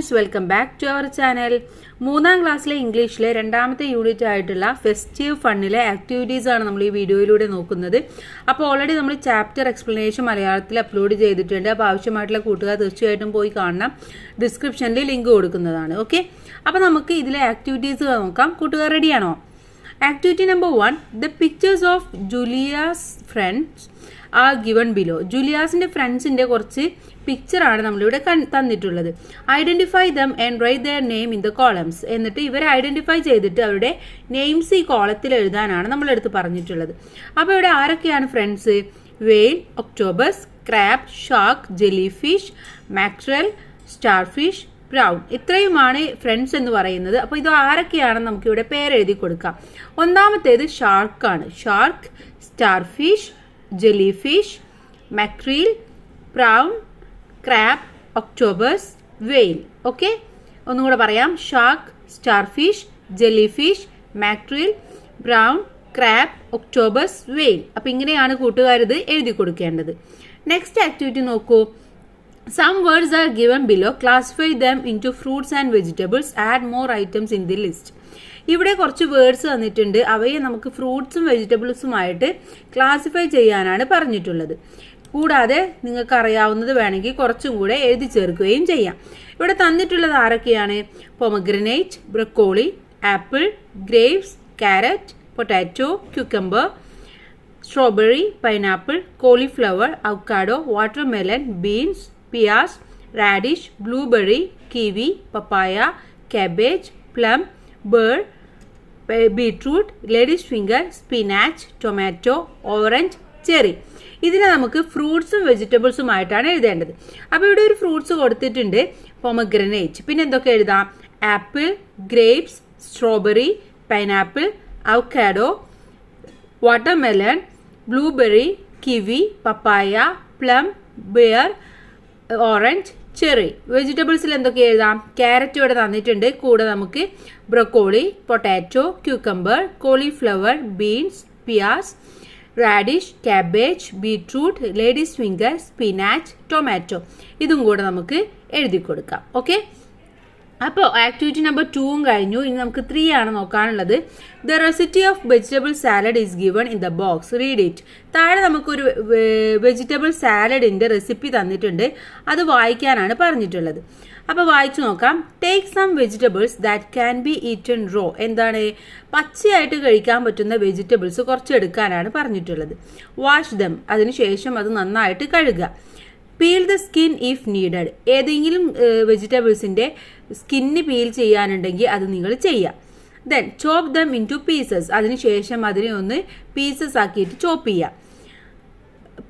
Students, welcome back to our channel. 3ാം ക്ലാസ്സിലെ ഇംഗ്ലീഷിലെ രണ്ടാമത്തെ യൂണിറ്റ് ആയിട്ടുള്ള ഫെസ്റ്റീവ് ഫണ്ണിലെ ആക്ടിവിറ്റീസ് ആണ് നമ്മൾ ഈ വീഡിയോയിലൂടെ നോക്കുന്നത്. അപ്പോൾ ഓൾറെഡി നമ്മൾ ചാപ്റ്റർ എക്സ്പ്ലനേഷൻ മലയാളത്തിൽ അപ്ലോഡ് ചെയ്തിട്ടുണ്ട്. അപ്പോൾ ആവശ്യമായിട്ടുള്ള കൂട്ടുകാർ തീർച്ചയായിട്ടും പോയി കാണണം. ഡിസ്ക്രിപ്ഷനിൽ ലിങ്ക് കൊടുക്കുന്നതാണ്. ഓക്കെ, അപ്പോൾ നമുക്ക് ഇതിലെ ആക്ടിവിറ്റീസ് നോക്കാം. കൂട്ടുകാർ റെഡിയാണോ? Activity number 1, the pictures of Julia's friends are given below. ജൂലിയാസിന്റെ ഫ്രണ്ട്സിന്റെ കുറച്ച് പിക്ചറാണ് നമ്മളിവിടെ തന്നിട്ടുള്ളത്. Identify them and write their name in the columns. എന്നിട്ട് ഇവരെ ഐഡന്റിഫൈ ചെയ്തിട്ട് അവരുടെ നെയിംസ് ഈ കോളത്തിൽ എഴുതാനാണ് നമ്മളെടുത്ത് പറഞ്ഞിട്ടുള്ളത്. അപ്പോൾ ഇവിടെ ആരൊക്കെയാണ് friends? Whale, octopus, crab, shark, jellyfish, mackerel, starfish, prawn. ഇത്രയുമാണ് ഫ്രണ്ട്സ് എന്ന് പറയുന്നത്. അപ്പോൾ ഇത് ആരൊക്കെയാണെന്ന് നമുക്കിവിടെ പേരെഴുതി കൊടുക്കാം. ഒന്നാമത്തേത് ഷാർക്കാണ്. Shark, starfish, jellyfish, mackerel, prawn, crab, octopus, whale. Okay, ഒന്നും കൂടെ പറയാം. Shark, starfish, jellyfish, mackerel, prawn, crab, octopus, whale. അപ്പം ഇങ്ങനെയാണ് കൂട്ടുകാരിത് എഴുതി കൊടുക്കേണ്ടത്. നെക്സ്റ്റ് ആക്ടിവിറ്റി നോക്കൂ. Some words are given below. Classify them into fruits and vegetables. Add more items in the list. ഇവിടെ കുറച്ച് വേർഡ്സ് തന്നിട്ടുണ്ട്. അവയെ നമുക്ക് ഫ്രൂട്ട്സും വെജിറ്റബിൾസുമായിട്ട് ക്ലാസിഫൈ ചെയ്യാനാണ് പറഞ്ഞിട്ടുള്ളത്. കൂടാതെ നിങ്ങൾക്ക് അറിയാവുന്നത് വേണമെങ്കിൽ കുറച്ചും കൂടെ എഴുതി ചേർക്കുകയും ചെയ്യാം. ഇവിടെ തന്നിട്ടുള്ളത് ആരൊക്കെയാണ്? Pomegranate, broccoli, apple, grapes, carrot, potato, cucumber, strawberry, pineapple, cauliflower, avocado, watermelon, beans, peas, radish, blueberry, kiwi, papaya, cabbage, plum, ber, beetroot, ladies finger, spinach, tomato, orange, cherry. ഇതിനെ നമുക്ക് ഫ്രൂട്ട്സും വെജിറ്റബിൾസുമായിട്ടാണ് എഴുതേണ്ടത്. അപ്പോൾ ഇവിടെ ഒരു ഫ്രൂട്ട്സ് കൊടുത്തിട്ടുണ്ട്, പൊമഗ്രനേറ്റ്. പിന്നെ എന്തൊക്കെ എഴുതാം? Apple, grapes, strawberry, pineapple, avocado, watermelon, blueberry, kiwi, papaya, plum, ber, orange, cherry. വെജിറ്റബിൾസിൽ എന്തൊക്കെ എഴുതാം? ക്യാരറ്റ് ഇവിടെ തന്നിട്ടുണ്ട്. കൂടെ നമുക്ക് broccoli, potato, cucumber, cauliflower, beans, peas, radish, cabbage, beetroot, ladies finger, spinach, tomato. ഇതും കൂടെ നമുക്ക് എഴുതി കൊടുക്കാം. ഓക്കെ, അപ്പോൾ ആക്ടിവിറ്റി നമ്പർ 2 കഴിഞ്ഞു. ഇനി നമുക്ക് 3 ആണ് നോക്കാനുള്ളത്. The recipe of vegetable salad is given in the box. Read it. താഴെ നമുക്കൊരു വെജിറ്റബിൾ സാലഡിന്റെ റെസിപ്പി തന്നിട്ടുണ്ട്. അത് വായിക്കാനാണ് പറഞ്ഞിട്ടുള്ളത്. അപ്പോൾ വായിച്ചു നോക്കാം. Take some vegetables that can be eaten raw. എന്താണ്? പച്ചയായിട്ട് കഴിക്കാൻ പറ്റുന്ന വെജിറ്റബിൾസ് കുറച്ച് എടുക്കാനാണ് പറഞ്ഞിട്ടുള്ളത്. Wash them. അതിനുശേഷം അത് നന്നായിട്ട് കഴുകുക. Peel the skin if needed. ഏതെങ്കിലും വെജിറ്റബിൾസിന്റെ സ്കിന്ന് പീൽ ചെയ്യാനുണ്ടെങ്കിൽ അത് നിങ്ങൾ ചെയ്യുക. Then chop them into pieces. അതിനുശേഷം അതിനെ ഒന്ന് പീസസ് ആക്കിയിട്ട് ചോപ്പ് ചെയ്യുക.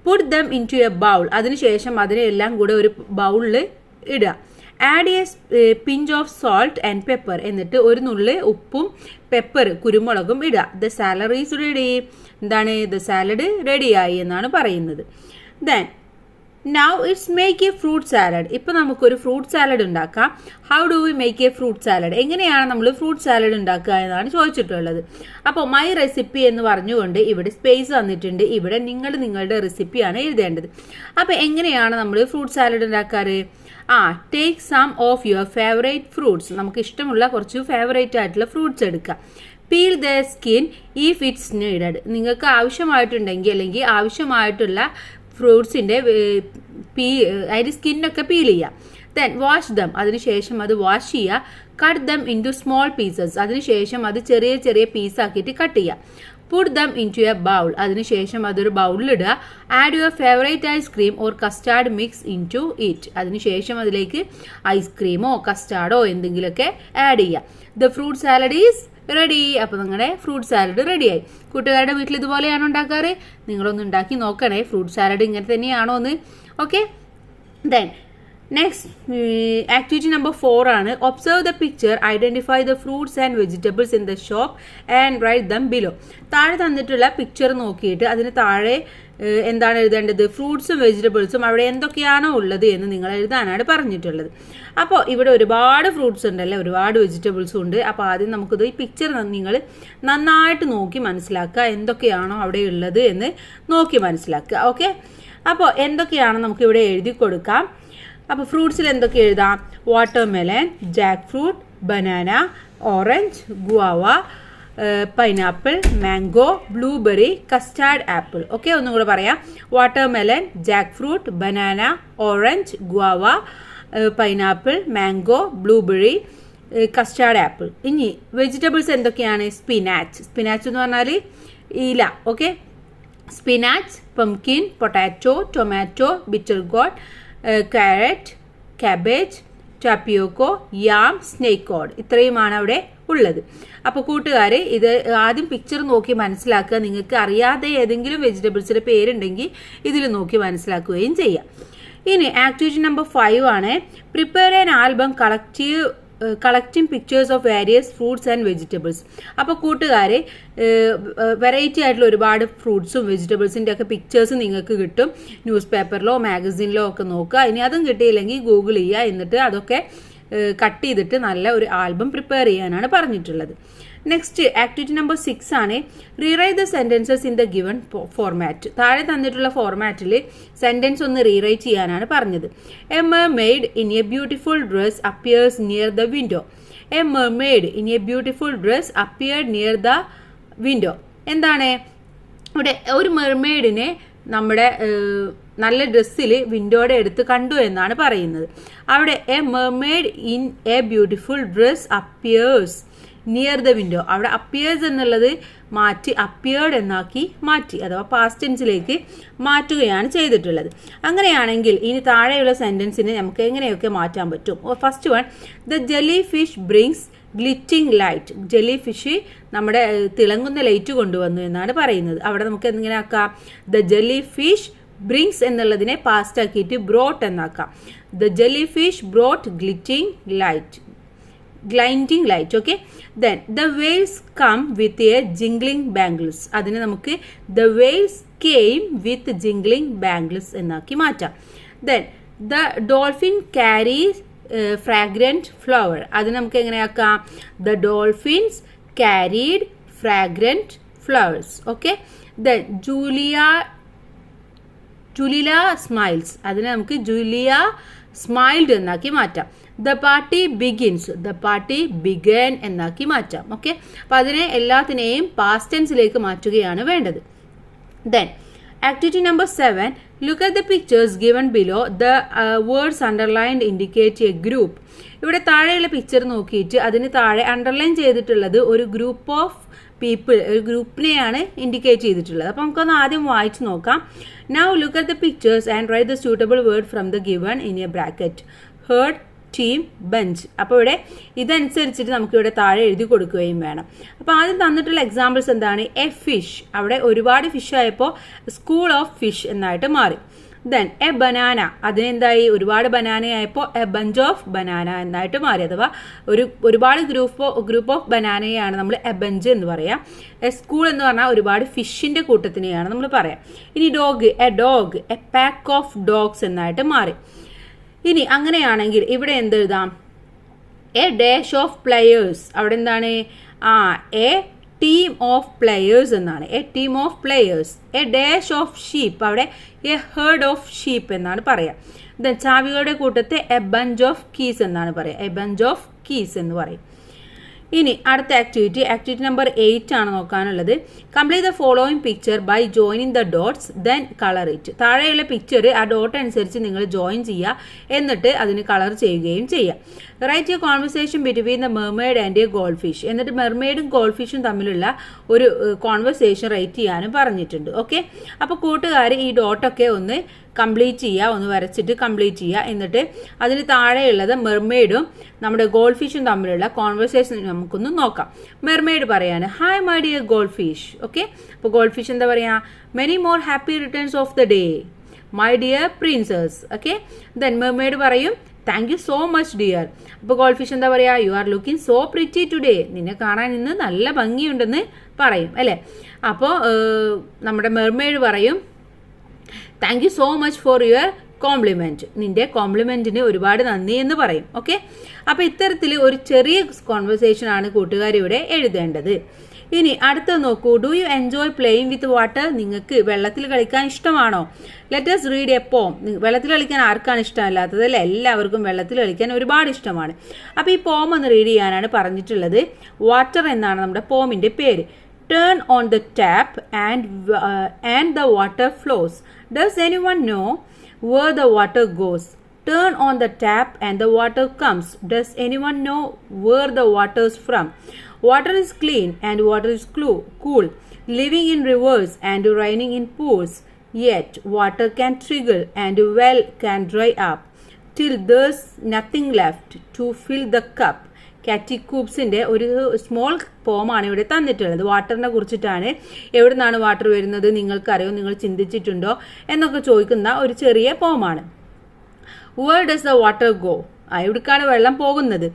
Put them into a bowl. അതിനുശേഷം അതിനെല്ലാം കൂടെ ഒരു ബൗളിൽ ഇടുക. Add a pinch of salt and pepper. എന്നിട്ട് ഒരു നുള്ളി ഉപ്പും പെപ്പർ, കുരുമുളകും ഇടുക. The salad is ready. എന്താണ്? ദ സാലഡ് റെഡിയായി എന്നാണ് പറയുന്നത്. Then now it's make A fruit salad. ഇപ്പം നമുക്കൊരു ഫ്രൂട്ട് സാലഡ് ഉണ്ടാക്കാം. How do we make A fruit salad? എങ്ങനെയാണ് നമ്മൾ ഫ്രൂട്ട് സാലഡ് ഉണ്ടാക്കുക എന്നാണ് ചോദിച്ചിട്ടുള്ളത്. അപ്പോൾ മൈ റെസിപ്പി എന്ന് പറഞ്ഞുകൊണ്ട് ഇവിടെ സ്പേസ് തന്നിട്ടുണ്ട്. ഇവിടെ നിങ്ങളുടെ റെസിപ്പിയാണ് എഴുതേണ്ടത്. അപ്പോൾ എങ്ങനെയാണ് നമ്മൾ ഫ്രൂട്ട് സാലഡ് ഉണ്ടാക്കാറ്? Take some of your favourite fruits. നമുക്ക് ഇഷ്ടമുള്ള കുറച്ച് ഫേവറേറ്റ് ആയിട്ടുള്ള ഫ്രൂട്ട്സ് എടുക്കാം. Peel the skin if it's needed. നിങ്ങൾക്ക് ആവശ്യമായിട്ടുണ്ടെങ്കിൽ അല്ലെങ്കിൽ ആവശ്യമായിട്ടുള്ള ഫ്രൂട്ട്സിൻ്റെ അതിൻ്റെ സ്കിന്നൊക്കെ പീൽ ചെയ്യുക. Then wash them. അതിനുശേഷം അത് വാഷ് ചെയ്യുക. Cut them into small pieces. അതിനുശേഷം അത് ചെറിയ ചെറിയ പീസാക്കിയിട്ട് കട്ട് ചെയ്യുക. Put them into a bowl. അതിനുശേഷം അതൊരു ബൗളിലിടുക. Add your favourite ice cream or custard mix into it. അതിനുശേഷം അതിലേക്ക് ഐസ്ക്രീമോ കസ്റ്റാർഡോ എന്തെങ്കിലുമൊക്കെ ആഡ് ചെയ്യുക. The fruit salad is ready. അപ്പോൾ നിങ്ങളുടെ ഫ്രൂട്ട് സാലഡ് റെഡിയായി. കൂട്ടുകാരുടെ വീട്ടിൽ ഇതുപോലെയാണോ ഉണ്ടാക്കാറ്? നിങ്ങളൊന്ന് ഉണ്ടാക്കി നോക്കണേ. ഫ്രൂട്ട് സാലഡ് ഇങ്ങനെ തന്നെയാണോ എന്ന്. Okay, then next activity number 4 ആണ്. Observe the picture, identify the fruits and vegetables in the shop and write them below. താഴെ തന്നിട്ടുള്ള പിക്ചർ നോക്കിയിട്ട് അതിന് താഴെ എന്താണ് എഴുതേണ്ടത്? ഫ്രൂട്ട്സും വെജിറ്റബിൾസും അവിടെ എന്തൊക്കെയാണോ ഉള്ളത് എന്ന് നിങ്ങൾ എഴുതാനാണ് പറഞ്ഞിട്ടുള്ളത്. അപ്പോൾ ഇവിടെ ഒരുപാട് ഫ്രൂട്ട്സ് ഉണ്ടല്ലേ, ഒരുപാട് വെജിറ്റബിൾസും ഉണ്ട്. അപ്പോൾ ആദ്യം നമുക്കിത് ഈ പിക്ചർ നിങ്ങൾ നന്നായിട്ട് നോക്കി മനസ്സിലാക്കുക. എന്തൊക്കെയാണോ അവിടെ ഉള്ളത് എന്ന് നോക്കി മനസ്സിലാക്കുക. ഓക്കെ, അപ്പോൾ എന്തൊക്കെയാണ് നമുക്കിവിടെ എഴുതി കൊടുക്കാം. അപ്പോൾ ഫ്രൂട്ട്സിൽ എന്തൊക്കെ എഴുതാം? Watermelon, jackfruit, banana, orange, guava, pineapple, mango, blueberry, custard apple. Okay, ഒന്നും കൂടെ പറയാം. Watermelon, jackfruit, banana, orange, guava, pineapple, mango, blueberry, custard apple. ഇനി വെജിറ്റബിൾസ് എന്തൊക്കെയാണ്? സ്പിനാച്ച്. സ്പിനാച്ച് എന്ന് പറഞ്ഞാൽ ഇല. Okay, spinach, pumpkin, potato, tomato, bitter gourd, carrot, cabbage, tapioca, yam, snake gourd. ഇത്രയുമാണ് അവിടെ ഉള്ളത്. അപ്പോൾ കൂട്ടുകാർ, ഇത് ആദ്യം പിക്ചർ നോക്കി മനസ്സിലാക്കുക. നിങ്ങൾക്ക് അറിയാതെ ഏതെങ്കിലും വെജിറ്റബിൾസിൻ്റെ പേരുണ്ടെങ്കിൽ ഇതിൽ നോക്കി മനസ്സിലാക്കുകയും ചെയ്യാം. ഇനി ആക്ടിവിറ്റി നമ്പർ 5 ആണ്. Prepare an album collecting pictures of various fruits and vegetables. അപ്പോൾ കൂട്ടുകാരെ, വെറൈറ്റി ആയിട്ടുള്ള ഒരുപാട് ഫ്രൂട്ട്സും വെജിറ്റബിൾസിൻ്റെ ഒക്കെ പിക്ചേഴ്സ് നിങ്ങൾക്ക് കിട്ടും. ന്യൂസ് പേപ്പറിലോ മാഗസീനിലോ ഒക്കെ നോക്കുക. ഇനി അതും കിട്ടിയില്ലെങ്കിൽ ഗൂഗിൾ ചെയ്യുക. എന്നിട്ട് അതൊക്കെ കട്ട് ചെയ്തിട്ട് നല്ല ഒരു ആൽബം പ്രിപ്പയർ ചെയ്യാനാണ് പറഞ്ഞിട്ടുള്ളത്. നെക്സ്റ്റ് ആക്ടിവിറ്റി നമ്പർ 6 ആണ്. Rewrite the sentences in the given format. താഴെ തന്നിട്ടുള്ള ഫോർമാറ്റിൽ സെന്റൻസ് ഒന്ന് റീറൈറ്റ് ചെയ്യാനാണ് പറഞ്ഞത്. A mermaid in A beautiful dress appears near the window. A mermaid in A beautiful dress appeared near the window. എന്താണ് ഇവിടെ? ഒരു മെർമെയ്ഡിനെ നമ്മുടെ നല്ല ഡ്രസ്സിൽ വിൻഡോയുടെ അടുത്ത് കണ്ടു എന്നാണ് പറയുന്നത്. അവിടെ A mermaid in A beautiful dress appears near the window. അവിടെ അപ്പിയേഴ്സ് എന്നുള്ളത് മാറ്റി അപ്പിയേർഡ് എന്നാക്കി മാറ്റി, അഥവാ പാസ്റ്റ് ടെൻസിലേക്ക് മാറ്റുകയാണ് ചെയ്തിട്ടുള്ളത്. അങ്ങനെയാണെങ്കിൽ ഇനി താഴെയുള്ള സെൻറ്റൻസിനെ നമുക്ക് എങ്ങനെയൊക്കെ മാറ്റാൻ പറ്റും? First one, the jellyfish brings glittering light. Jellyfish നമ്മുടെ തിളങ്ങുന്ന ലൈറ്റ് കൊണ്ടുവന്നു എന്നാണ് പറയുന്നത്. അവിടെ നമുക്ക് എങ്ങനെ ആക്കാം? ദ ജെല്ലി ഫിഷ് ബ്രിങ്സ് എന്നുള്ളതിനെ പാസ്റ്റ് ആക്കിയിട്ട് ബ്രോട്ട് എന്നാക്കാം. The jellyfish brought glittering light. Okay. Then the whales come with a jingling bangles. അതിനെ നമുക്ക് the whales came with jingling bangles എന്നാക്കി മാറ്റാം. Then the dolphin carries fragrant flower. അത് നമുക്ക് എങ്ങനെയാക്കാം? The dolphins carried fragrant flowers. Okay. Then Julia smiles. അതിനെ നമുക്ക് Julia smiled എന്നാക്കി മാറ്റാം. The party begins. The party began എന്നാക്കി മാറ്റാം. ഓക്കെ, അപ്പം അതിനെ എല്ലാത്തിനെയും പാസ്റ്റ് ടെൻസിലേക്ക് മാറ്റുകയാണ് വേണ്ടത്. Then activity number 7, look at the pictures given below. The words underlined indicate A group. ഇവിടെ താഴെയുള്ള പിക്ചർ നോക്കിയിട്ട് അതിന് താഴെ അണ്ടർലൈൻ ചെയ്തിട്ടുള്ളത് ഒരു ഗ്രൂപ്പ് ഓഫ് പീപ്പിൾ, ഒരു ഗ്രൂപ്പിനെയാണ് ഇൻഡിക്കേറ്റ് ചെയ്തിട്ടുള്ളത്. അപ്പോൾ നമുക്കൊന്ന് ആദ്യം വായിച്ച് നോക്കാം. Now look at the pictures and write the suitable word from the given in A bracket. Heard, team, bench. അപ്പോൾ ഇവിടെ ഇതനുസരിച്ചിട്ട് നമുക്കിവിടെ താഴെ എഴുതി കൊടുക്കുകയും വേണം. അപ്പോൾ ആദ്യം തന്നിട്ടുള്ള എക്സാമ്പിൾസ് എന്താണ്? A fish. അവിടെ ഒരുപാട് ഫിഷ് ആയപ്പോൾ സ്കൂൾ ഓഫ് ഫിഷ് എന്നായിട്ട് മാറി. Then a banana. അതിനെന്തായി? ഒരുപാട് ബനാനയായപ്പോൾ എ ബഞ്ച് ഓഫ് ബനാന എന്നായിട്ട് മാറി. അഥവാ ഒരുപാട് ഗ്രൂപ്പ് ഓഫ് ബനാനയാണ് നമ്മൾ എ ബഞ്ച് എന്ന് പറയാം. എ സ്കൂൾ എന്ന് പറഞ്ഞാൽ ഒരുപാട് ഫിഷിൻ്റെ കൂട്ടത്തിനെയാണ് നമ്മൾ പറയാം. ഇനി dog, a dog. A pack of dogs എന്നായിട്ട് മാറി. ഇനി അങ്ങനെയാണെങ്കിൽ ഇവിടെ എന്തെഴുതാം? A dash of players. അവിടെ എന്താണ്? എ ടീം ഓഫ് പ്ലെയേഴ്സ് എന്നാണ്. A team of players. A dash of sheep. അവിടെ എ ഹേർഡ് ഓഫ് ഷീപ്പ് എന്നാണ് പറയാം. ദെൻ ചാവികളുടെ കൂട്ടത്തെ എ ബഞ്ച് ഓഫ് കീസ് എന്നാണ് പറയാം. എ ബഞ്ച് ഓഫ് കീസ് എന്ന് പറയും. ഇനി അടുത്ത ആക്ടിവിറ്റി നമ്പർ 8 ആണ് നോക്കാനുള്ളത്. Complete the following picture by joining the dots then colour it. താഴെയുള്ള പിക്ചർ ആ ഡോട്ട് അനുസരിച്ച് നിങ്ങൾ ജോയിൻ ചെയ്യുക, എന്നിട്ട് അതിന് കളർ ചെയ്യുകയും ചെയ്യാം. Write a conversation between the mermaid and a goldfish. എന്നിട്ട് മെർമെയ്ഡും ഗോൾഡ് ഫിഷും തമ്മിലുള്ള ഒരു കോൺവെർസേഷൻ റൈറ്റ് ചെയ്യാനും പറഞ്ഞിട്ടുണ്ട്. ഓക്കെ, അപ്പോൾ കൂട്ടുകാർ ഈ ഡോട്ടൊക്കെ ഒന്ന് കംപ്ലീറ്റ് ചെയ്യുക, ഒന്ന് വരച്ചിട്ട് കംപ്ലീറ്റ് ചെയ്യുക. എന്നിട്ട് അതിന് താഴെയുള്ളത് മെർമെയ്ഡും നമ്മുടെ ഗോൾഡ് ഫിഷും തമ്മിലുള്ള കോൺവെർസേഷൻ നമുക്കൊന്ന് നോക്കാം. മെർമെയ്ഡ് പറയാണ്, hi my dear goldfish. Okay, അപ്പോൾ ഗോൾഡ് ഫിഷ് എന്താ പറയുക? Many more happy returns of the day my dear princess. Okay, then mermaid പറയും thank you so much dear. അപ്പോൾ ഗോൾഡ് ഫിഷ് എന്താ പറയുക? You are looking so pretty today. നിന്നെ കാണാൻ ഇന്ന് നല്ല ഭംഗിയുണ്ടെന്ന് പറയും അല്ലേ. അപ്പോൾ നമ്മുടെ മെർമെയ്ഡ് പറയും thank you so much for your compliment. നിൻ്റെ കോംപ്ലിമെൻറ്റിന് ഒരുപാട് നന്ദി എന്ന് പറയും. ഓക്കെ, അപ്പോൾ ഇത്തരത്തിൽ ഒരു ചെറിയ കോൺവെർസേഷനാണ് കൂട്ടുകാർ ഇവിടെ എഴുതേണ്ടത്. ഇനി അടുത്ത നോക്കൂ. Do you enjoy playing with water? നിങ്ങൾക്ക് വെള്ളത്തിൽ കളിക്കാൻ ഇഷ്ടമാണോ? ലെറ്റ് us റീഡ് എ പോം. വെള്ളത്തിൽ കളിക്കാൻ ആർക്കാണ് ഇഷ്ടമല്ലാത്തത് അല്ലേ? എല്ലാവർക്കും വെള്ളത്തിൽ കളിക്കാൻ ഒരുപാട് ഇഷ്ടമാണ്. അപ്പോൾ ഈ പോം ഒന്ന് റീഡ് ചെയ്യാനാണ് പറഞ്ഞിട്ടുള്ളത്. വാട്ടർ എന്നാണ് നമ്മുടെ പോമിൻ്റെ പേര്. Turn on the tap and the water flows. Does anyone know where the water goes? Turn on the tap and the water comes. Does anyone know where the water is from? Water is clean and water is cool, living in rivers and raining in pools. Yet water can trickle and well can dry up till there's nothing left to fill the cup. കാറ്റിക്കൂപ്സിൻ്റെ ഒരു small പോമാണ് ഇവിടെ തന്നിട്ടുള്ളത്. വാട്ടറിനെ കുറിച്ചിട്ടാണ്. എവിടെ നിന്നാണ് water വരുന്നത് നിങ്ങൾക്കറിയോ, നിങ്ങൾ ചിന്തിച്ചിട്ടുണ്ടോ എന്നൊക്കെ ചോദിക്കുന്ന ഒരു ചെറിയ പോമാണ്. Where does the water go? എവിടേക്കാണ് വെള്ളം പോകുന്നത്?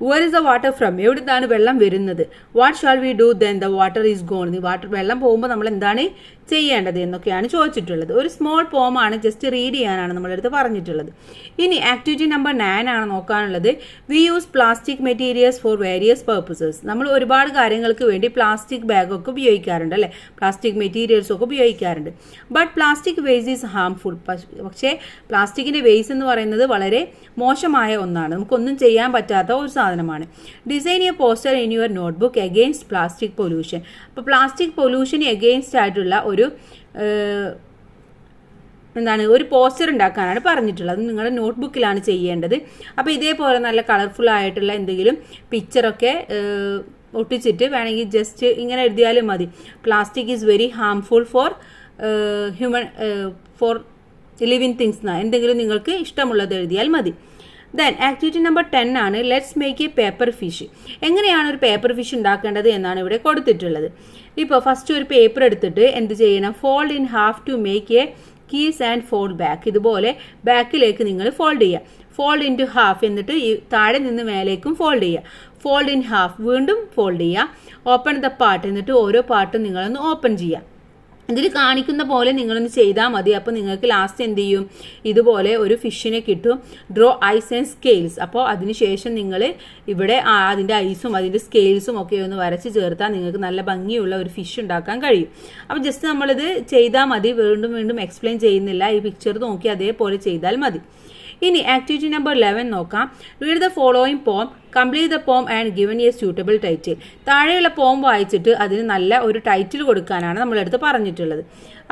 Where is the water from? എവിടുന്നാണ് വെള്ളം വരുന്നത്? What shall we do then the water is gone? വെള്ളം പോകുമ്പോൾ നമ്മൾ എന്താണ് ചെയ്യേണ്ടത് എന്നൊക്കെയാണ് ചോദിച്ചിട്ടുള്ളത്. ഒരു സ്മോൾ പോമാണ്, ജസ്റ്റ് റീഡ് ചെയ്യാനാണ് നമ്മളടുത്ത് പറഞ്ഞിട്ടുള്ളത്. ഇനി ആക്ടിവിറ്റി നമ്പർ 9 ആണ് നോക്കാനുള്ളത്. We use plastic materials for various purposes. നമ്മൾ ഒരുപാട് കാര്യങ്ങൾക്ക് വേണ്ടി പ്ലാസ്റ്റിക് ബാഗൊക്കെ ഉപയോഗിക്കാറുണ്ട് അല്ലേ? പ്ലാസ്റ്റിക് മെറ്റീരിയൽസ് ഒക്കെ ഉപയോഗിക്കാറുണ്ട്. But plastic waste is harmful. പക്ഷേ പ്ലാസ്റ്റിക്കിൻ്റെ വേസ്റ്റ് എന്ന് പറയുന്നത് വളരെ മോശമായ ഒന്നാണ്, നമുക്കൊന്നും ചെയ്യാൻ പറ്റാത്ത ഒരു സാധനമാണ്. Design A poster in your notebook against plastic pollution. അപ്പോൾ പ്ലാസ്റ്റിക് പൊല്യൂഷന് എഗെയിൻസ്റ്റ് ആയിട്ടുള്ള ഒരു പോസ്റ്റർ ഉണ്ടാക്കാനാണ് പറഞ്ഞിട്ടുള്ളത്. നിങ്ങളുടെ നോട്ട്ബുക്കിലാണ് ചെയ്യേണ്ടത്. അപ്പോൾ ഇതേപോലെ നല്ല കളർഫുൾ ആയിട്ടുള്ള എന്തെങ്കിലും പിക്ചറൊക്കെ ഒട്ടിച്ചിട്ട് വേണമെങ്കിൽ ജസ്റ്റ് ഇങ്ങനെ എഴുതിയാലും മതി. Plastic is very harmful four living things. എന്തെങ്കിലും നിങ്ങൾക്ക് ഇഷ്ടമുള്ളത് എഴുതിയാൽ മതി. ദെൻ ആക്ടിവിറ്റി നമ്പർ 10 ആണ്. Let's make A paper fish. എങ്ങനെയാണ് ഒരു പേപ്പർ ഫിഷ് ഉണ്ടാക്കേണ്ടത് എന്നാണ് ഇവിടെ കൊടുത്തിട്ടുള്ളത്. ഇപ്പോൾ ഫസ്റ്റ് ഒരു പേപ്പർ എടുത്തിട്ട് എന്ത് ചെയ്യണം? Fold in half to make a crease and fold back. ഇതുപോലെ ബാക്കിലേക്ക് നിങ്ങൾ ഫോൾഡ് ചെയ്യുക. ഫോൾഡ് ഇൻ ടു ഹാഫ്, എന്നിട്ട് ഈ താഴെ നിന്ന് മേലേക്കും ഫോൾഡ് ചെയ്യുക. ഫോൾഡ് ഇൻ ഹാഫ്, വീണ്ടും ഫോൾഡ് ചെയ്യുക. ഓപ്പൺ ദ പാർട്ട്, എന്നിട്ട് ഓരോ പാർട്ടും നിങ്ങളൊന്ന് ഓപ്പൺ ചെയ്യുക. ഇതിൽ കാണിക്കുന്ന പോലെ നിങ്ങളൊന്ന് ചെയ്താൽ മതി. അപ്പോൾ നിങ്ങൾക്ക് ലാസ്റ്റ് എന്ത് ചെയ്യും? ഇതുപോലെ ഒരു ഫിഷിനെ കിട്ടും. Draw eyes and scales. അപ്പോൾ അതിനുശേഷം നിങ്ങൾ ഇവിടെ അതിൻ്റെ ഐസും അതിൻ്റെ സ്കെയിൽസും ഒക്കെ ഒന്ന് വരച്ച് ചേർത്താൽ നിങ്ങൾക്ക് നല്ല ഭംഗിയുള്ള ഒരു ഫിഷ് ഉണ്ടാക്കാൻ കഴിയും. അപ്പോൾ ജസ്റ്റ് നമ്മളിത് ചെയ്താൽ മതി, വീണ്ടും വീണ്ടും എക്സ്പ്ലെയിൻ ചെയ്യുന്നില്ല. ഈ പിക്ചർ നോക്കി അതേപോലെ ചെയ്താൽ മതി. ഇനി ആക്ടിവിറ്റി നമ്പർ 11 നോക്കാം. റീഡ് ദ ഫോളോയിങ് പോം, complete the poem and given A suitable title. താഴെയുള്ള പോം വായിച്ചിട്ട് അതിന് നല്ല ഒരു ടൈറ്റിൽ കൊടുക്കാനാണ് നമ്മളടുത്ത് പറഞ്ഞിട്ടുള്ളത്.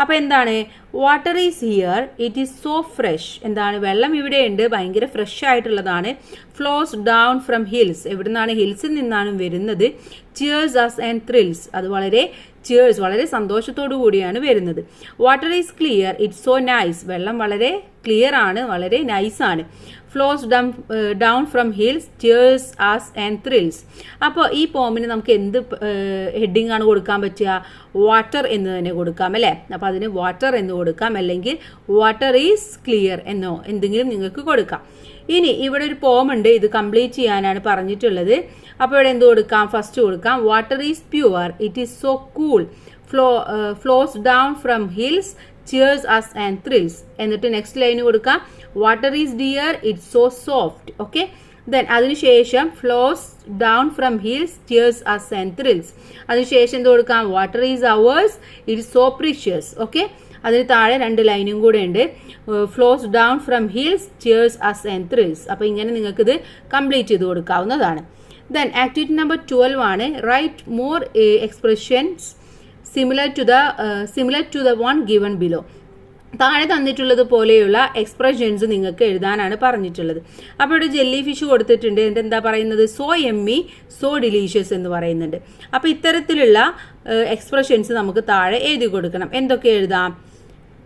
അപ്പോൾ എന്താണ്? Water is here, it is so fresh. എന്താണ്? വെള്ളം ഇവിടെയുണ്ട്, ഭയങ്കര ഫ്രഷ് ആയിട്ടുള്ളതാണ്. Flows down from hills. എവിടെ നിന്നാണ്? ഹിൽസിൽ നിന്നാണ് വരുന്നത്. Cheers us and thrills. അത് വളരെ ചിയേഴ്സ്, വളരെ സന്തോഷത്തോടു കൂടിയാണ് വരുന്നത്. Water is clear, it's so nice. വെള്ളം വളരെ ക്ലിയർ ആണ്, വളരെ നൈസാണ്. Flows down from hills, cheers us and thrills. അപ്പോൾ ഈ പോമിന് നമുക്ക് എന്ത് ഹെഡിങ് ആണ് കൊടുക്കാൻ പറ്റുക? വാട്ടർ എന്ന് തന്നെ കൊടുക്കാം അല്ലേ? അപ്പോൾ അതിന് വാട്ടർ എന്ന് കൊടുക്കാം, അല്ലെങ്കിൽ വാട്ടർ ഈസ് ക്ലിയർ എന്നോ എന്തെങ്കിലും നിങ്ങൾക്ക് കൊടുക്കാം. ഇനി ഇവിടെ ഒരു പോം ഉണ്ട്, ഇത് കംപ്ലീറ്റ് ചെയ്യാനാണ് പറഞ്ഞിട്ടുള്ളത്. അപ്പോൾ ഇവിടെ എന്ത് കൊടുക്കാം? ഫസ്റ്റ് കൊടുക്കാം water is pure, it is so cool, flows down from hills, cheers us and thrills. എന്നിട്ട് നെക്സ്റ്റ് ലൈന് കൊടുക്കാം water is dear, it's so soft. Okay, then അതിനുശേഷം flows down from hills, cheers us and thrills. അതിനുശേഷം എന്ത് കൊടുക്കാം? Water is ours, it's so precious. Okay, അതിന് താഴെ 2 ലൈനും കൂടെ ഉണ്ട്. Flows down from hills, cheers us and thrills. അപ്പോൾ ഇങ്ങനെ നിങ്ങൾക്കിത് കംപ്ലീറ്റ് ചെയ്ത് കൊടുക്കാവുന്നതാണ്. ദെൻ ആക്ടിവിറ്റി നമ്പർ 12 ആണ്. Write more expressions similar to the one given below. താഴെ തന്നിട്ടുള്ളത് പോലെയുള്ള എക്സ്പ്രഷൻസ് നിങ്ങൾക്ക് എഴുതാനാണ് പറഞ്ഞിട്ടുള്ളത്. അപ്പോൾ ഇവിടെ ജെല്ലി ഫിഷ് കൊടുത്തിട്ടുണ്ട്. എന്നിട്ട് എന്താ പറയുന്നത്? സോ എമ്മി, സോ ഡിലീഷ്യസ് എന്ന് പറയുന്നുണ്ട്. അപ്പോൾ ഇത്തരത്തിലുള്ള എക്സ്പ്രഷൻസ് നമുക്ക് താഴെ എഴുതി കൊടുക്കണം. എന്തൊക്കെ എഴുതാം?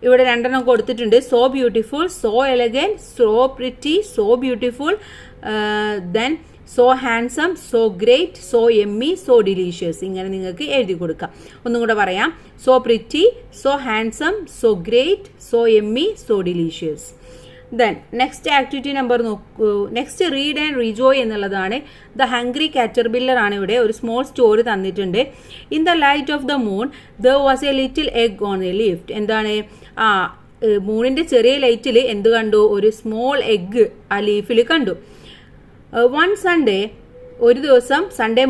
ഇവിടെ 2 കൊടുത്തിട്ടുണ്ട്. So beautiful, so elegant, so pretty, so beautiful, then so handsome, so great, so yummy, so delicious. ഇങ്ങനെ നിങ്ങൾക്ക് എഴുതി കൊടുക്കാം. ഒന്നും കൂടെ പറയാം. So pretty, so handsome, so great, so yummy, so delicious. Then next activity number നോക്കൂ. Next read and rejoice എന്നുള്ളതാണ്. The hungry caterpillar ആണ് ഇവിടെ. ഒരു സ്മോൾ സ്റ്റോറി തന്നിട്ടുണ്ട്. In the light of the moon there was a little egg on A lift. എന്താണ്? മൂണിൻ്റെ ചെറിയ ലൈറ്റിൽ എന്ത് കണ്ടു? ഒരു സ്മോൾ എഗ് ആ ലീഫിൽ കണ്ടു. One Sunday, ഒരു ദിവസം സൺഡേ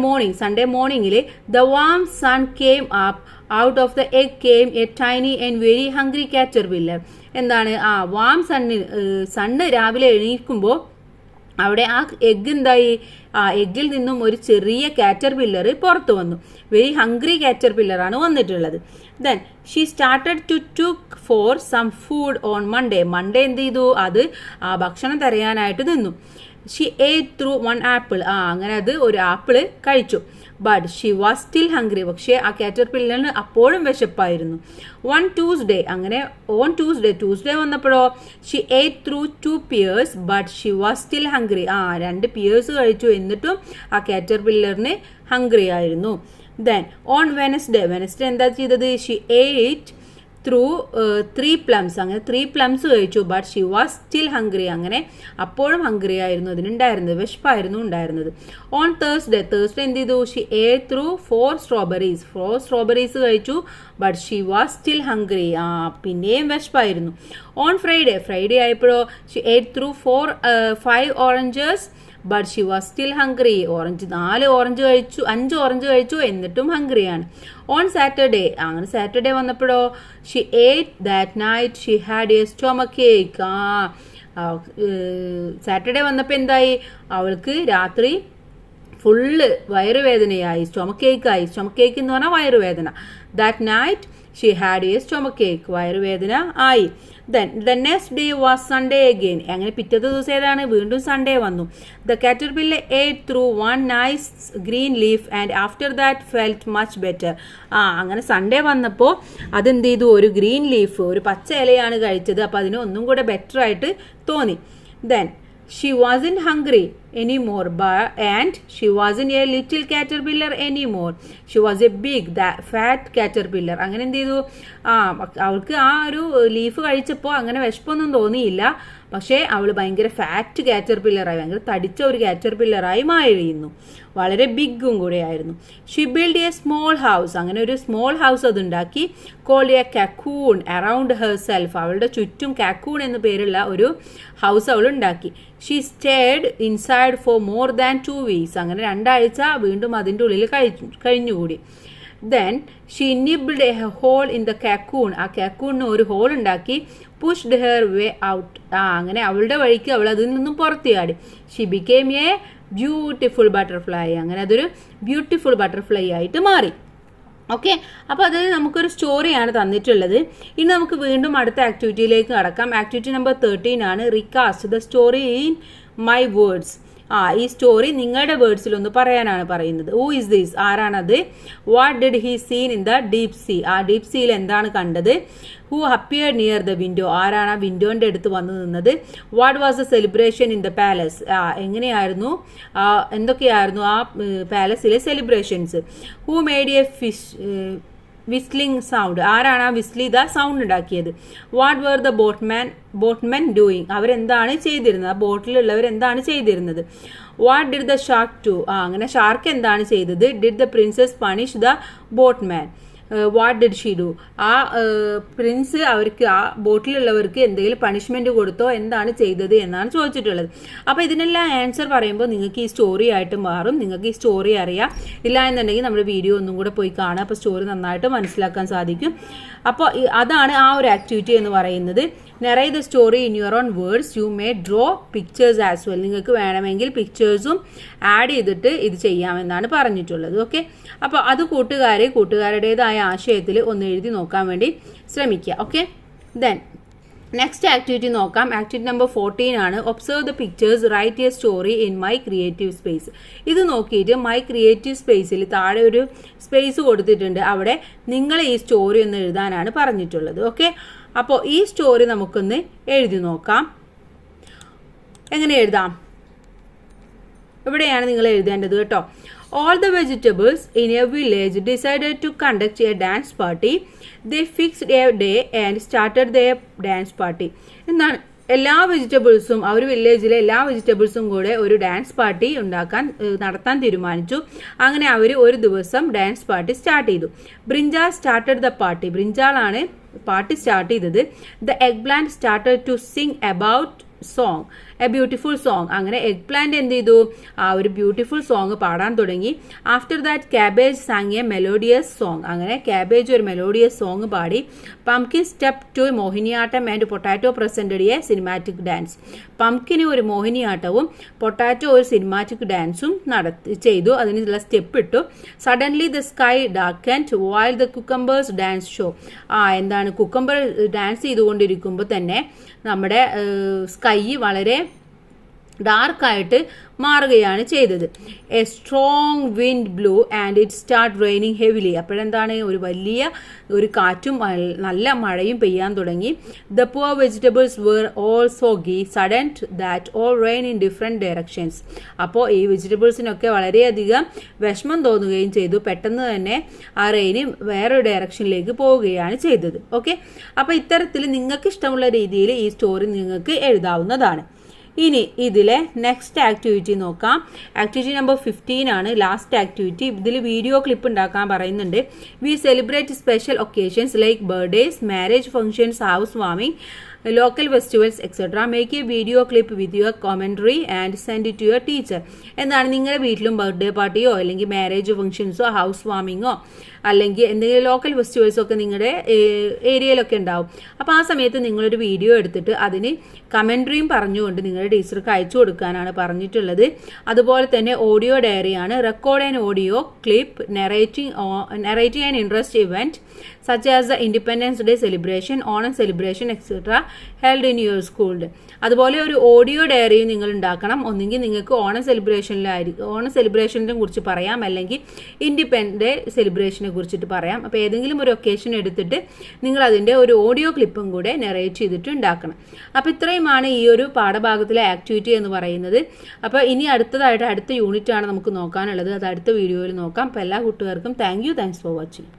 മോർണിംഗിൽ the warm sun came up out of the egg came a tiny and very hungry caterpillar. എന്താണ് വാം സണ്ണ് രാവിലെ എണീക്കുമ്പോൾ അവിടെ ആ എഗ് എന്തായി, എഗ്ഗിൽ നിന്നും ഒരു ചെറിയ കാറ്റർപില്ലർ പുറത്തു വന്നു. വെരി ഹംഗ്രി കാറ്റർപില്ലറാണ് വന്നിട്ടുള്ളത്. Then she started to look for some food on Monday എന്ത് ചെയ്തു, അത് ഭക്ഷണം തരയാനായിട്ട് നിന്നു. ഷീ ഏറ്റ് ത്രൂ വൺ ആപ്പിൾ, അങ്ങനെ അത് ഒരു ആപ്പിള് കഴിച്ചു. But she was still hungry, പക്ഷേ ആ കാറ്റർപില്ലറിന് അപ്പോഴും വിശപ്പായിരുന്നു. ട്യൂസ്ഡേ വന്നപ്പോഴോ ഷീ ഏറ്റ് through 2 pears but she was still hungry, 2 pears കഴിച്ചു, എന്നിട്ടും ആ കാറ്റർപില്ലറിന് ഹംഗ്രി ആയിരുന്നു. ദെൻ ഓൺ വെനസ്ഡേ എന്താ ചെയ്തത്, ഷീ ഏറ്റ് ത്രൂ 3 plums, അങ്ങനെ 3 plums കഴിച്ചു. But she was still hungry, അങ്ങനെ അപ്പോഴും ഹംഗ്രി ആയിരുന്നു അതിനുണ്ടായിരുന്നത്, വിശപ്പായിരുന്നു ഉണ്ടായിരുന്നത്. ഓൺ തേഴ്സ്ഡേ എന്ത് ചെയ്തു, ഷീ ഏറ്റ് ത്രൂ 4 strawberries കഴിച്ചു. But she was still hungry, പിന്നെയും വിശപ്പായിരുന്നു. ഓൺ ഫ്രൈഡേ ആയപ്പോഴോ ഷീ ഏറ്റ് through 5 oranges but she was still hungry, 5 orange കഴിച്ചു, എന്നിട്ടും ഹംഗ്രിയാണ്. ഓൺ സാറ്റർഡേ വന്നപ്പോഴോ ഷി ഏറ്റ് that night she had a stomach Ek. Saturday വന്നപ്പോൾ എന്തായി, അവൾക്ക് രാത്രി ഫുള്ള് വയറുവേദനയായി, സ്റ്റൊമക്ക് ഏക്ക് എന്ന് പറഞ്ഞാൽ വയറുവേദന. That night she had a stomach ache, വയറുവേദന ആയി. Then the next day was Sunday again, അങ്ങനെ പിറ്റത്തെ ദിവസം ഏതാണ്, വീണ്ടും സൺഡേ വന്നു. The caterpillar ate through 1 nice green leaf and after that felt much better. അങ്ങനെ സൺഡേ വന്നപ്പോൾ അതെന്ത് ചെയ്തു, ഒരു ഗ്രീൻ ലീഫ്, ഒരു പച്ച ഇലയാണ് കഴിച്ചത്. അപ്പോൾ അതിന് ഒന്നും കൂടെ ബെറ്റർ ആയിട്ട് തോന്നി. Then she wasn't hungry anymore and she wasn't a little caterpillar anymore. She was a big fat caterpillar. അങ്ങനെ എന്ത് ചെയ്തു, അവൾക്ക് ആ ഒരു ലീഫ് കഴിച്ചപ്പോൾ അങ്ങനെ വിശപ്പൊന്നും തോന്നിയില്ല. പക്ഷേ അവൾ ഭയങ്കര ഫാറ്റ് കാറ്റർപില്ലറായി, ഭയങ്കര തടിച്ച ഒരു കാറ്റർപില്ലറായി മാറിയിരുന്നു. വളരെ ബിഗും കൂടെ ആയിരുന്നു. She built a small house, അങ്ങനെ ഒരു സ്മോൾ ഹൗസ് അതുണ്ടാക്കി. Called a cocoon around herself, അവളുടെ ചുറ്റും കക്കൂൺ എന്ന പേരുള്ള ഒരു ഹൗസ് അവൾ ഉണ്ടാക്കി. She stayed inside for more than 2 weeks, അങ്ങനെ 2 ആഴ്ച വീണ്ടും അതിൻ്റെ ഉള്ളിൽ കഴിഞ്ഞുകൂടി. Then she nibbled a hole in the cocoon, ആ കക്കൂണിന് ഒരു ഹോൾ ഉണ്ടാക്കി. പുഷ്ഡ് ഹെർ വേ ഔട്ട്, അങ്ങനെ അവളുടെ വഴിക്ക് അവൾ അതിൽ നിന്നും പുറത്തിയാടി. She became a beautiful butterfly, അങ്ങനെ അതൊരു ബ്യൂട്ടിഫുൾ ബട്ടർഫ്ലൈ ആയിട്ട് മാറി. ഓക്കെ, അപ്പോൾ അത് നമുക്കൊരു സ്റ്റോറിയാണ് തന്നിട്ടുള്ളത്. ഇനി നമുക്ക് വീണ്ടും അടുത്ത ആക്ടിവിറ്റിയിലേക്ക് കടക്കാം. ആക്ടിവിറ്റി നമ്പർ 13 ആണ്, recast the story in my words. ഈ സ്റ്റോറി നിങ്ങളുടെ വേർഡ്സിൽ ഒന്ന് പറയാനാണ് പറയുന്നത്. ഹൂ ഇസ് ദിസ്, ആരാണത്? What did he seen in the deep sea, ആ ഡീപ് സീയിൽ എന്താണ് കണ്ടത്? Who appeared near the window, ആരാണ് ആ വിൻഡോന്റെ അടുത്ത് വന്നു നിന്നത്? What was the celebration in the palace, എങ്ങനെയായിരുന്നു, എന്തൊക്കെയായിരുന്നു ആ പാലസിലെ celebrations? Who made a whistling sound, ആരാണ് ആ വിസ്ലി ദ സൗണ്ട് ഉണ്ടാക്കിയത്? What where the boatmen doing, അവരെന്താണ് ചെയ്തിരുന്നത്, ആ ബോട്ടിലുള്ളവർ എന്താണ് ചെയ്തിരുന്നത്? What did the shark do, അങ്ങനെ ഷാർക്ക് എന്താണ് ചെയ്തത്? Did the princess punish the boatman? What did she do, ആ പ്രിൻസ് അവർക്ക് ആ ബോട്ടിലുള്ളവർക്ക് എന്തെങ്കിലും പണിഷ്മെന്റ് കൊടുത്തോ, എന്താണ് ചെയ്തത് എന്നാണ് ചോദിച്ചിട്ടുള്ളത്. അപ്പോൾ ഇതിനെല്ലാം ആൻസർ പറയുമ്പോൾ നിങ്ങൾക്ക് ഈ സ്റ്റോറി ആയിട്ട് മാറും. നിങ്ങൾക്ക് ഈ സ്റ്റോറി അറിയാം, ഇല്ല എന്നുണ്ടെങ്കിൽ നമ്മുടെ വീഡിയോ ഒന്നും കൂടെ പോയി കാണുക, അപ്പോൾ സ്റ്റോറി നന്നായിട്ട് മനസ്സിലാക്കാൻ സാധിക്കും. അപ്പോൾ അതാണ് ആ ഒരു ആക്ടിവിറ്റി എന്ന് പറയുന്നത്. Narrate the story in your own words. You may draw pictures as well, നിങ്ങൾക്ക് വേണമെങ്കിൽ പിക്ചേഴ്സും ആഡ് ചെയ്തിട്ട് ഇത് ചെയ്യാമെന്നാണ് പറഞ്ഞിട്ടുള്ളത്. ഓക്കെ, അപ്പോൾ അത് കൂട്ടുകാരുടേതായ ആശയത്തിൽ ഒന്ന് എഴുതി നോക്കാൻ വേണ്ടി ശ്രമിക്കുക. ഓക്കെ, ദെൻ നെക്സ്റ്റ് ആക്ടിവിറ്റി നോക്കാം. ആക്ടിവിറ്റി നമ്പർ 14 ആണ്. Observe the pictures, write a story in my creative space. ഇത് നോക്കിയിട്ട് മൈ ക്രിയേറ്റീവ് സ്പേസിൽ താഴെ ഒരു സ്പേസ് കൊടുത്തിട്ടുണ്ട്, അവിടെ നിങ്ങൾ ഈ സ്റ്റോറി ഒന്ന് എഴുതാനാണ് പറഞ്ഞിട്ടുള്ളത്. ഓക്കെ, അപ്പോൾ ഈ സ്റ്റോറി നമുക്കൊന്ന് എഴുതി നോക്കാം. എങ്ങനെ എഴുതാം? ഇവിടെയാണ് നിങ്ങൾ എഴുതേണ്ടത് കേട്ടോ. All the vegetables in a village decided to conduct a dance party. They fixed a day and started their dance party. എന്താണ്, എല്ലാ വെജിറ്റബിൾസും, ആ ഒരു വില്ലേജിലെ എല്ലാ വെജിറ്റബിൾസും കൂടെ ഒരു ഡാൻസ് പാർട്ടി നടത്താൻ തീരുമാനിച്ചു. അങ്ങനെ അവർ ഒരു ദിവസം ഡാൻസ് പാർട്ടി സ്റ്റാർട്ട് ചെയ്തു. ബ്രിഞ്ചാൾ സ്റ്റാർട്ടഡ് ദ പാർട്ടി, ബ്രിഞ്ചാളാണ് പാർട്ടി സ്റ്റാർട്ട് ചെയ്തത്. The eggplant started to sing about song, a beautiful song. അങ്ങനെ എഗ് പ്ലാന്റ് എന്ത് ചെയ്തു, ആ ഒരു ബ്യൂട്ടിഫുൾ സോങ് പാടാൻ തുടങ്ങി. After that cabbage sang a melodious song. അങ്ങനെ ക്യാബേജ് ഒരു മെലോഡിയസ് സോങ് പാടി. Pumpkin step to Mohiniyattam and potato presented a cinematic dance. പംകിന് ഒരു മോഹിനിയാട്ടവും പൊട്ടാറ്റോ ഒരു സിനിമാറ്റിക് ഡാൻസും ചെയ്തു, അതിനുള്ള സ്റ്റെപ്പ് ഇട്ടു. Suddenly the sky darkened while the cucumbers dance show. എന്താണ്, കുക്കംബർ ഡാൻസ് ചെയ്തുകൊണ്ടിരിക്കുമ്പോൾ തന്നെ നമ്മുടെ സ്കൈ വളരെ ഡാർക്കായിട്ട് മാറുകയാണ് ചെയ്തത്. A strong wind blew and it start raining heavily. അപ്പോഴെന്താണ്, ഒരു വലിയ ഒരു കാറ്റും നല്ല മഴയും പെയ്യാൻ തുടങ്ങി. The poor vegetables were all soggy sudden that all rain in different directions. അപ്പോൾ ഈ വെജിറ്റബിൾസിനൊക്കെ വളരെയധികം വിഷമം തോന്നുകയും ചെയ്തു. പെട്ടെന്ന് തന്നെ ആ റെയിന് വേറൊരു ഡയറക്ഷനിലേക്ക് പോവുകയാണ് ചെയ്തത്. ഓക്കെ, അപ്പോൾ ഇത്തരത്തിൽ നിങ്ങൾക്ക് ഇഷ്ടമുള്ള രീതിയിൽ ഈ സ്റ്റോറി നിങ്ങൾക്ക് എഴുതാവുന്നതാണ്. ഇനി ഇതിലെ നെക്സ്റ്റ് ആക്ടിവിറ്റി നോക്കാം. ആക്ടിവിറ്റി നമ്പർ 15 ആണ് ലാസ്റ്റ് ആക്ടിവിറ്റി. ഇതിൽ വീഡിയോ ക്ലിപ്പ് ഉണ്ടാക്കാൻ പറയുന്നുണ്ട്. We celebrate special occasions like birthdays, marriage functions, house warming, local festivals etcetera. Make a video clip with your commentary and send it to your teacher. എന്താണ്, നിങ്ങളുടെ വീട്ടിലും birthday പാർട്ടിയോ അല്ലെങ്കിൽ marriage ഫംഗ്ഷൻസോ house വാമിങ്ങോ അല്ലെങ്കിൽ എന്തെങ്കിലും local ഫെസ്റ്റിവൽസോ ഒക്കെ നിങ്ങളുടെ ഏരിയയിലൊക്കെ ഉണ്ടാവും. അപ്പോൾ ആ സമയത്ത് നിങ്ങളൊരു വീഡിയോ എടുത്തിട്ട് അതിന് കമൻട്രിയും പറഞ്ഞുകൊണ്ട് നിങ്ങളുടെ ടീച്ചർക്ക് അയച്ചു കൊടുക്കാനാണ് പറഞ്ഞിട്ടുള്ളത്. അതുപോലെ തന്നെ ഓഡിയോ ഡയറിയാണ്. Record and audio clip narrating an interest event such as the Independence Day celebration, Onam celebration etc. held in your school. അതുപോലെ ഒരു ഓഡിയോ ഡയറിയും നിങ്ങൾ ഉണ്ടാക്കണം. ഒന്നെങ്കിൽ നിങ്ങൾക്ക് ഓണം സെലിബ്രേഷനെ കുറിച്ച് പറയാം, അല്ലെങ്കിൽ ഇൻഡിപെൻഡൻസ് സെലിബ്രേഷനെ കുറിച്ചിട്ട് പറയാം. അപ്പോൾ ഏതെങ്കിലും ഒരു ഒക്കേഷൻ എടുത്തിട്ട് നിങ്ങൾ അതിൻ്റെ ഒരു ഓഡിയോ ക്ലിപ്പും കൂടെ നെറേറ്റ് ചെയ്തിട്ട് ഉണ്ടാക്കണം. അപ്പോൾ ഇത്രയുമാണ് ഈ ഒരു പാഠഭാഗത്തിലെ ആക്ടിവിറ്റി എന്ന് പറയുന്നത്. അപ്പോൾ ഇനി അടുത്ത യൂണിറ്റ് ആണ് നമുക്ക് നോക്കാനുള്ളത്. അത് അടുത്ത വീഡിയോയിൽ നോക്കാം. അപ്പോൾ എല്ലാ കൂട്ടുകാർക്കും താങ്ക്സ് ഫോർ വാച്ചിങ്.